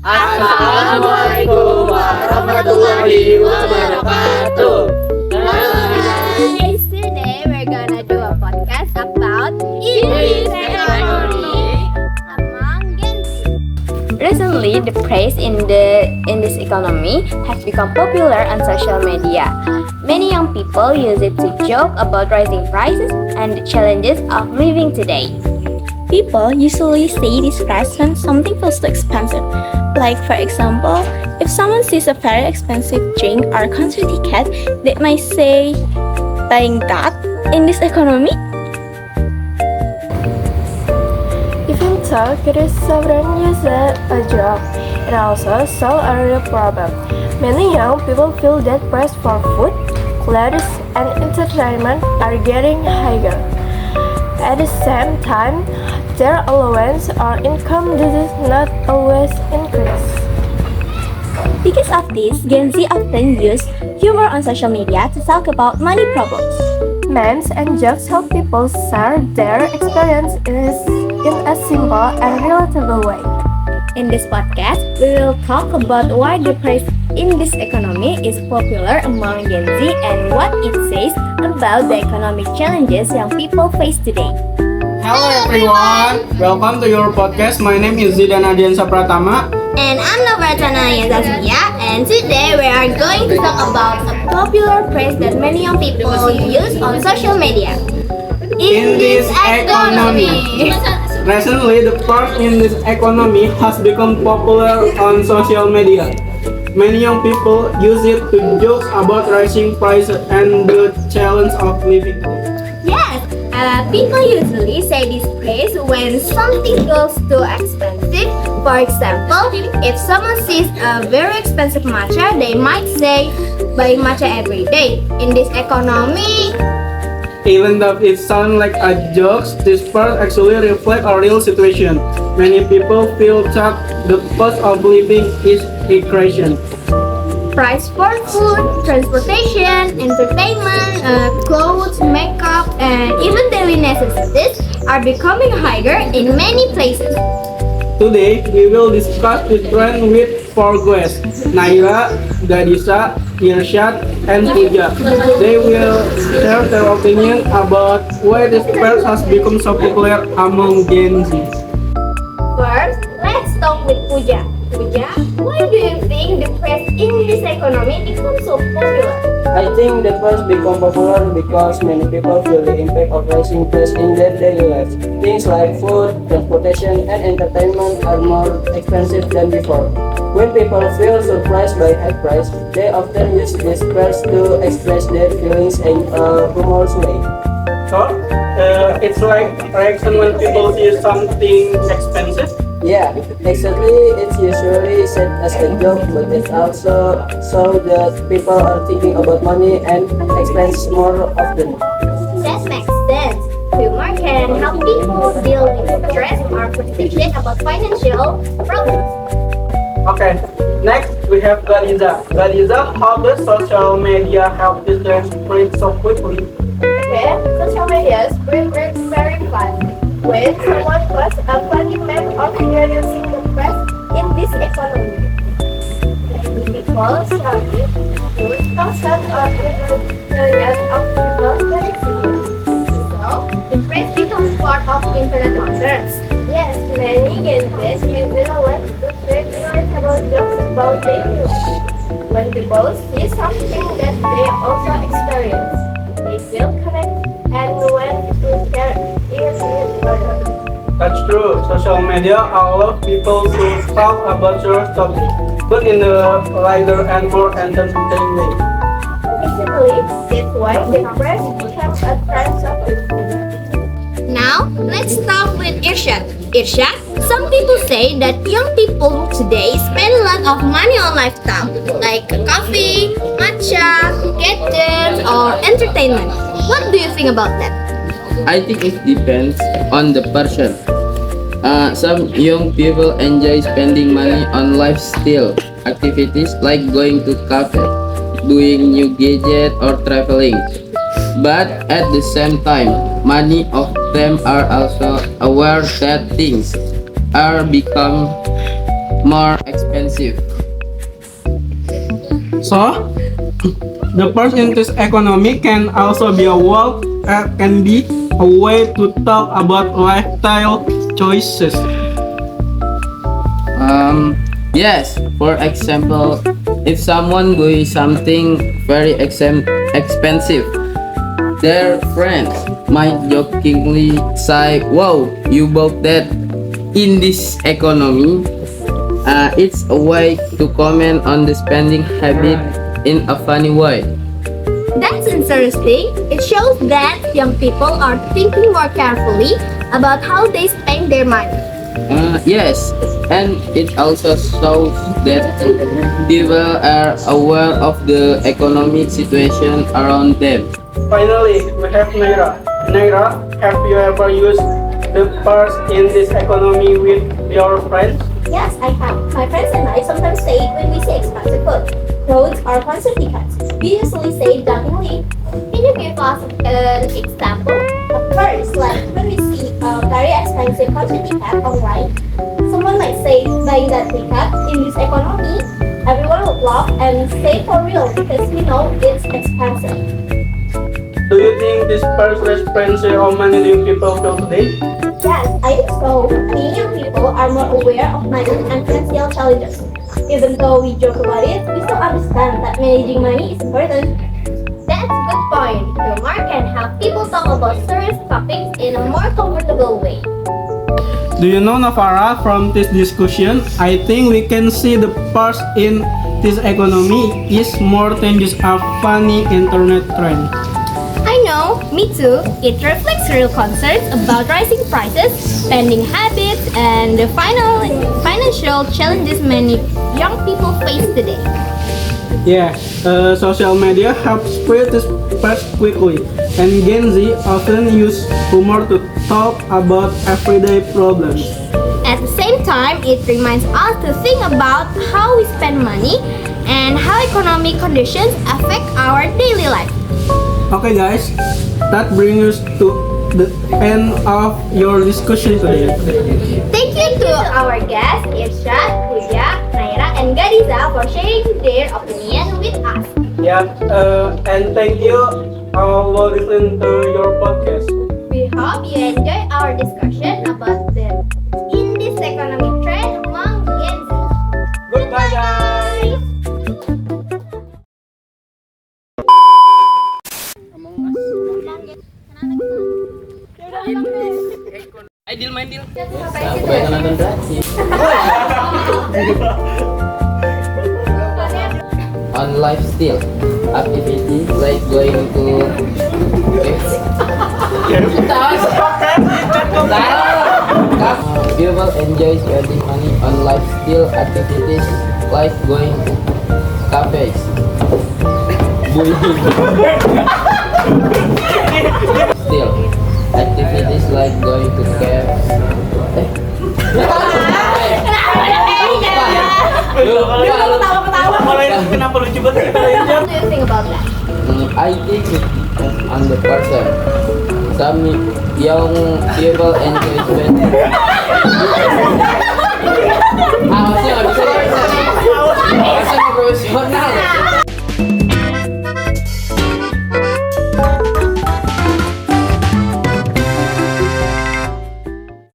Assalamualaikum warahmatullahi wabarakatuh. Guys, today we're gonna do a podcast about English economy among Gen Z. Recently, the praise in this economy has become popular on social media. Many young people use it to joke about rising prices and the challenges of living today. People usually say this phrase when something feels too expensive. Like, for example, if someone sees a very expensive drink or concert ticket, they might say, buying that in this economy? Even though it is severely a joke, it also solves a real problem. Many young people feel that price for food, clothes, and entertainment are getting higher. At the same time, their allowance or income does not always increase. Because of this, Gen Z often use humor on social media to talk about money problems. Memes and jokes help people share their experience in a simple and relatable way. In this podcast, we will talk about why the price in this economy is popular among Gen Z and what it says about the economic challenges young people face today. Hello everyone, welcome to your podcast. My name is Zidan Adiansa Pratama. And I'm Novartana Yazasmia, and today we are going to talk about a popular phrase that many young people use on social media. In this economy. Recently, the part in this economy has become popular on social media. Many young people use it to joke about rising prices and the challenge of living. Yes, people usually say this phrase when something goes too expensive. For example, if someone sees a very expensive matcha, they might say, buying matcha every day. In this economy, Even though it sounds like a joke, this part actually reflects a real situation. Many people feel that the cost of living is a creation. price for food, transportation, entertainment, clothes, makeup, and even daily necessities are becoming higher in many places. Today, we will discuss the trend with four guests, Naira, Gadisa, Irsyad, and Puja. They will share their opinion about why this phrase has become so popular among Gen Z. First, let's talk with Puja. Puja, why do you think the phrase in this economy becomes so popular? I think the first become popular because many people feel the impact of rising prices in their daily lives. Things like food, transportation, and entertainment are more expensive than before. When people feel surprised by high price, they often use this phrase to express their feelings in a humorous way. So, it's like reaction when people see something expensive. Yeah, exactly. It's usually said as a joke, but it's also so that people are thinking about money and expense more often. That makes sense. Humor can help people deal with stress or frustration about financial problems. Okay, next we have Gadiza. Gadiza, how does social media help this trend spread so quickly? Okay, social media spread very fast. When someone posts a funny meme or video using the press in this economy, many people share it to thousands or even millions of people very soon. So, the press becomes part of internet culture. Yes, many Gen Z use it a lot to spread relatable jokes about their news. When people see something that they also experience, they feel connected and want to share it with others. That's true. Social media allows people to talk about your topic, but in a lighter and more entertaining way. Basically, that's why the press becomes a trend topic. Now, let's talk with Irsyad. Irsyad, some people say that young people today spend a lot of money on lifestyle, like coffee, matcha, gadgets, or entertainment. What do you think about that? I think it depends on the person. Some young people enjoy spending money on lifestyle activities like going to cafe, doing new gadget or traveling. But at the same time, many of them are also aware that things are become more expensive. So, the first in this economy can also be a way to talk about lifestyle choices. Yes, for example, if someone buys something very expensive, their friends might jokingly say, "Wow, you bought that." In this economy, it's a way to comment on the spending habit in a funny way. That's interesting. It shows that young people are thinking more carefully about how they spend their money. Yes, and it also shows that people are aware of the economic situation around them. Finally, we have Naira. Naira, have you ever used the purse in this economy with your friends? Yes, I have. My friends and I sometimes say it when we see expensive food, clothes, or concert tickets. We usually say it jokingly. Can you give us an example? Of course, like when we see a very expensive concert ticket online, someone might say buying that ticket in this economy, everyone would laugh and say for real because we know it's expensive. Do you think this purse is expensive? How many do people feel today? Yes, I think so. Many young people are more aware of money and financial challenges. Even though we joke about it, we still understand that managing money is important. That's a good point. Humor can help people talk about serious topics in a more comfortable way. Do you know, Navara, from this discussion, I think we can see the purse in this economy is more than just a funny internet trend. I know, me too. It reflects real concerns about rising prices, spending habits, and the financial challenges many young people face today. Yeah, social media helps spread this purse quickly, and Gen Z often use humor to talk about everyday problems. At the same time, it reminds us to think about how we spend money and how economic conditions affect our daily life. Okay guys, that brings us to the end of your discussion today. Thank you to our guests, Irsyad, Huja, Naira, and Gadiza for sharing their opinion with us. Yeah, and thank you all for listening to your podcast. We hope you enjoy our discussion about the in this economic trend among Gen Z. Goodbye guys! Kebanyakan nonton berarti. On lifestyle activity like going to people enjoy spending money on lifestyle activities like going to cafes. Still, activities like going to cafes. Kenapa lucu banget kita ini? What do you think about that? I think it depends on the person. Some young people enjoy spending